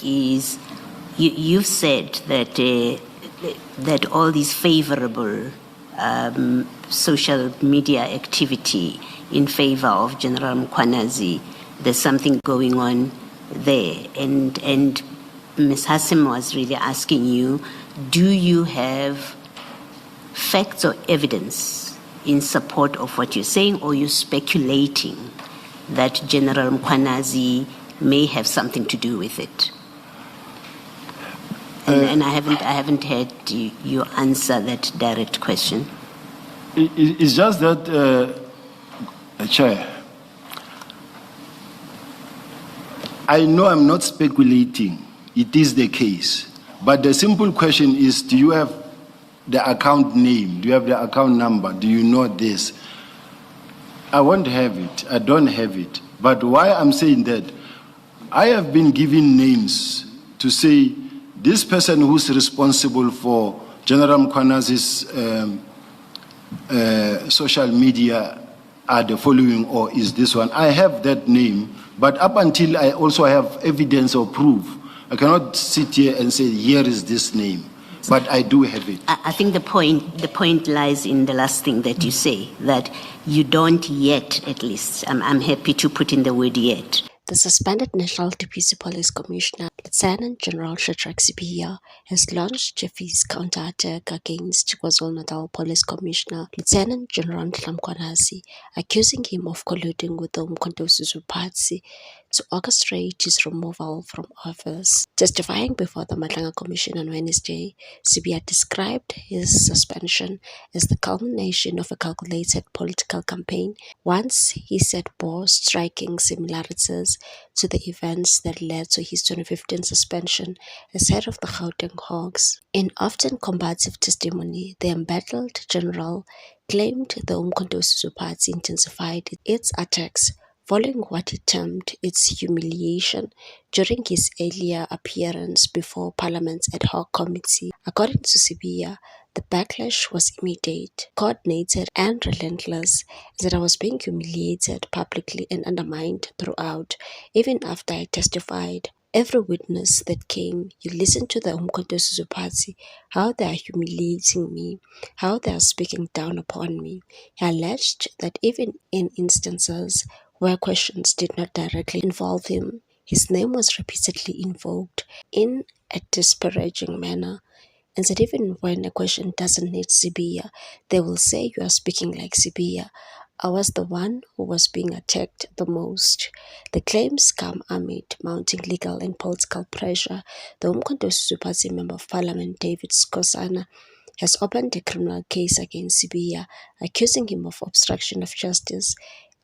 is you've said that that all these favorable social media activity in favor of General Mkhwanazi, there's something going on there. And Ms. Hassim was really asking you, do you have facts or evidence in support of what you're saying, or you're speculating that General Mkhwanazi may have something to do with it? And I haven't heard you answer that direct question. It's just that, Chair, I know I'm not speculating. It is the case. But the simple question is, do you have the account name? Do you have the account number? Do you know this? I won't have it. I don't have it. But why I'm saying that, I have been given names to say this person who's responsible for General Mkhwanazi's social media are the following, or is this one. I have that name, but up until I also have evidence or proof, I cannot sit here and say, here is this name. But I do have it. I think the point lies in the last thing that you say, that you don't yet, at least. I'm happy to put in the word yet. The suspended National Deputy Police Commissioner, Lieutenant General Shadrack Sibiya, has launched Jeffy's counterattack against KwaZulu-Natal Police Commissioner, Lieutenant General Nhlanhla Mkhwanazi, accusing him of colluding with the Umkhonto weSizwe Party to orchestrate his removal from office. Testifying before the Matlanga Commission on Wednesday, Sibiya described his suspension as the culmination of a calculated political campaign. Once he said bore striking similarities to the events that led to his 2015 suspension as head of the Gauteng Hawks. In often combative testimony, the embattled general claimed the Umkhonto weSizwe Party intensified its attacks following what he termed its humiliation during his earlier appearance before Parliament's ad hoc committee. According to Sibiya, the backlash was immediate, coordinated, and relentless, as that I was being humiliated publicly and undermined throughout, even after I testified. Every witness that came, you listen to the Umkhonto weSizwe Party, how they are humiliating me, how they are speaking down upon me. He alleged that even in instances where questions did not directly involve him, his name was repeatedly invoked in a disparaging manner, and that even when a question doesn't need Sibiya, they will say you are speaking like Sibiya. I was the one who was being attacked the most. The claims come amid mounting legal and political pressure. The Umkhonto weSizwe Party Member of Parliament, David Skosana, has opened a criminal case against Sibiya, accusing him of obstruction of justice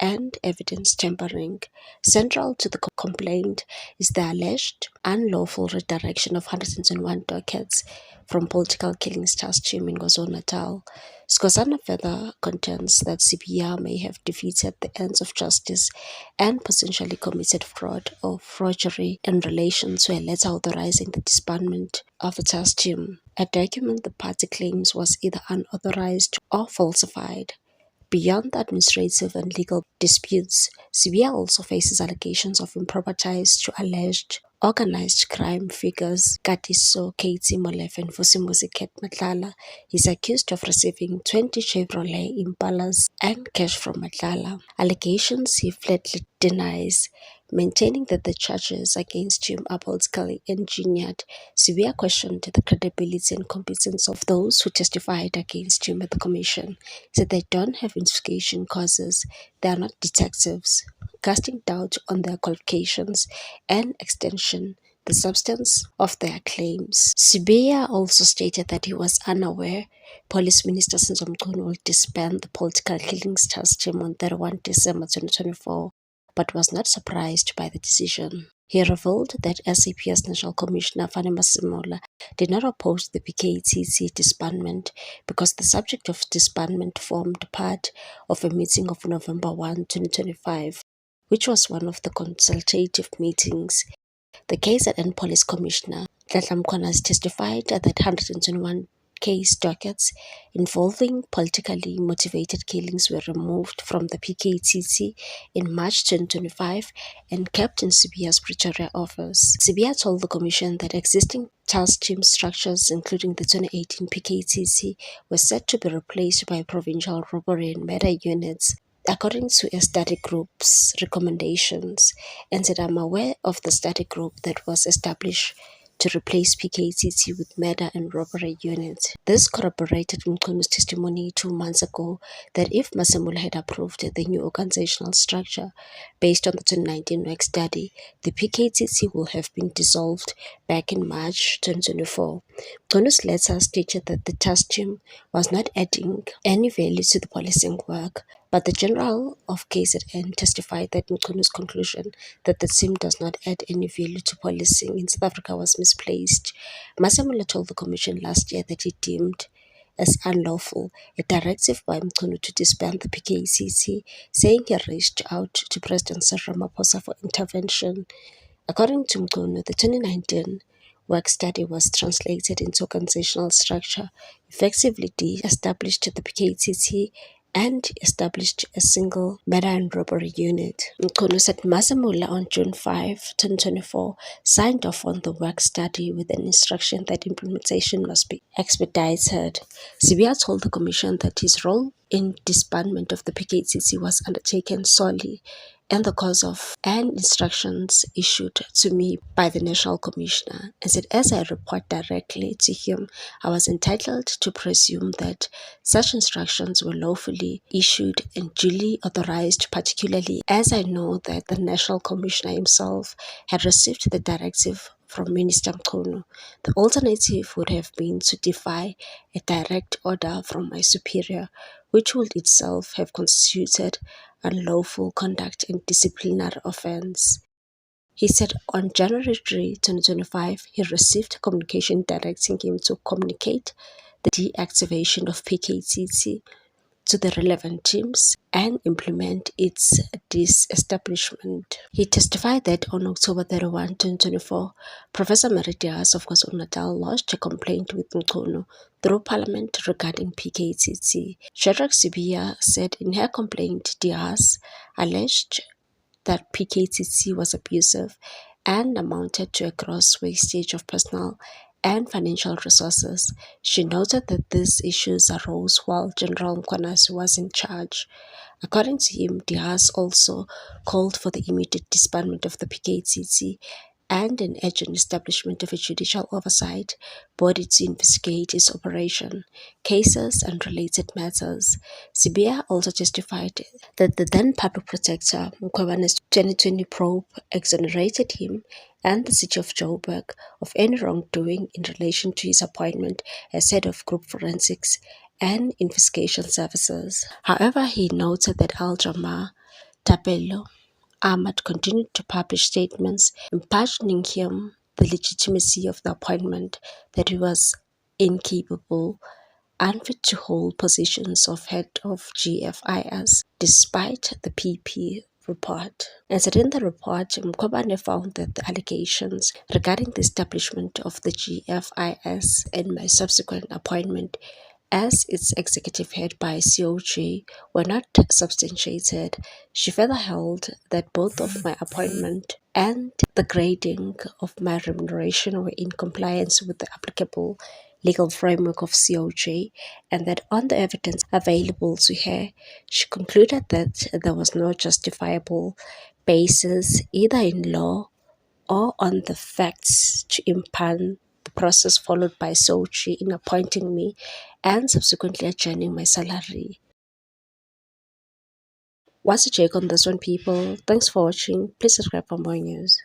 and evidence tampering. Central to the complaint is the alleged unlawful redirection of 121 dockets from political killings task team in KwaZulu-Natal. Skosana further contends that Sibiya may have defeated the ends of justice and potentially committed fraud or forgery in relation to a letter authorizing the disbandment of the task team, a document the party claims was either unauthorized or falsified. Beyond the administrative and legal disputes, Sibiya also faces allegations of improper ties to alleged organized crime figures Katiso Katie Molefe and Vusimuzi Ket Matlala. He is accused of receiving 20 Chevrolet Impalas and cash from Matlala. Allegations he flatly denies, maintaining that the charges against him are politically engineered. Sibiya questioned the credibility and competence of those who testified against him at the commission. He said they don't have investigation causes, they are not detectives, casting doubt on their qualifications and extension the substance of their claims. Sibiya also stated that he was unaware Police Minister Senzo Mchunu will disband the political killings task team on 31 December 2024, but was not surprised by the decision. He revealed that SAPS National Commissioner Fanny Masemola did not oppose the PKTC disbandment because the subject of disbandment formed part of a meeting of November 1, 2025, which was one of the consultative meetings. The KZN Police Commissioner Nhlanhla Mkhwanazi testified that 121 case dockets involving politically motivated killings were removed from the PKTC in March 2025 and kept in Sibia's Pretoria office. Sibia told the Commission that existing task team structures, including the 2018 PKTC, were set to be replaced by provincial robbery and murder units, according to a study group's recommendations, and said, "I'm aware of the study group that was established to replace PKTC with murder and robbery units." This corroborated Mqulu's testimony 2 months ago that if Masemola had approved the new organizational structure based on the 2019 work study, the PKTC will have been dissolved back in March 2024. Mqulu's letter stated that the task team was not adding any value to the policing work, but the General of KZN testified that Mqulu's conclusion that the team does not add any value to policing in South Africa was misplaced. Masemola told the Commission last year that he deemed as unlawful a directive by Mqulu to disband the PKCC, saying he reached out to President Cyril Ramaphosa for intervention. According to Mqulu, the 2019 work study was translated into organizational structure, effectively de-established the PKTC and established a single murder and robbery unit. Mqulu said Masemola on June 5, 2024 signed off on the work study with an instruction that implementation must be expedited. Sibia told the Commission that his role in disbandment of the PKTC was undertaken solely in the course of and instructions issued to me by the National Commissioner, and said as I report directly to him, I was entitled to presume that such instructions were lawfully issued and duly authorized, particularly as I know that the National Commissioner himself had received the directive from Minister Mqulu. The alternative would have been to defy a direct order from my superior, which would itself have constituted unlawful conduct and disciplinary offense. He said on January 3, 2025, he received communication directing him to communicate the deactivation of PKTC to the relevant teams and implement its disestablishment. He testified that on October 31, 2024, Professor Mary Diaz of KwaZulu-Natal lodged a complaint with Mqulu through Parliament regarding PKTC. Shadrack Sibia said in her complaint, Diaz alleged that PKTC was abusive and amounted to a gross wastage of personal and financial resources. She noted that these issues arose while General Mkhwanazi was in charge. According to him, Diaz also called for the immediate disbandment of the PKTC and an urgent establishment of a judicial oversight body to investigate its operation, cases and related matters. Sibia also testified that the then Public Protector, Mkhwebane's 2020 probe exonerated him and the city of Joburg of any wrongdoing in relation to his appointment as head of Group Forensics and Investigation Services. However, he noted that Aljamar Tapelo Ahmad continued to publish statements impugning him the legitimacy of the appointment, that he was incapable, unfit to hold positions of head of GFIS, despite the PP report. And said in the report, Mkhwebane found that the allegations regarding the establishment of the GFIS and my subsequent appointment as its executive head by COJ were not substantiated. She further held that both of my appointment and the grading of my remuneration were in compliance with the applicable legal framework of COJ, and that on the evidence available to her, she concluded that there was no justifiable basis either in law or on the facts to impugn the process followed by Sochi in appointing me and subsequently adjourning my salary. What's your take on this one, people? Thanks for watching. Please subscribe for more news.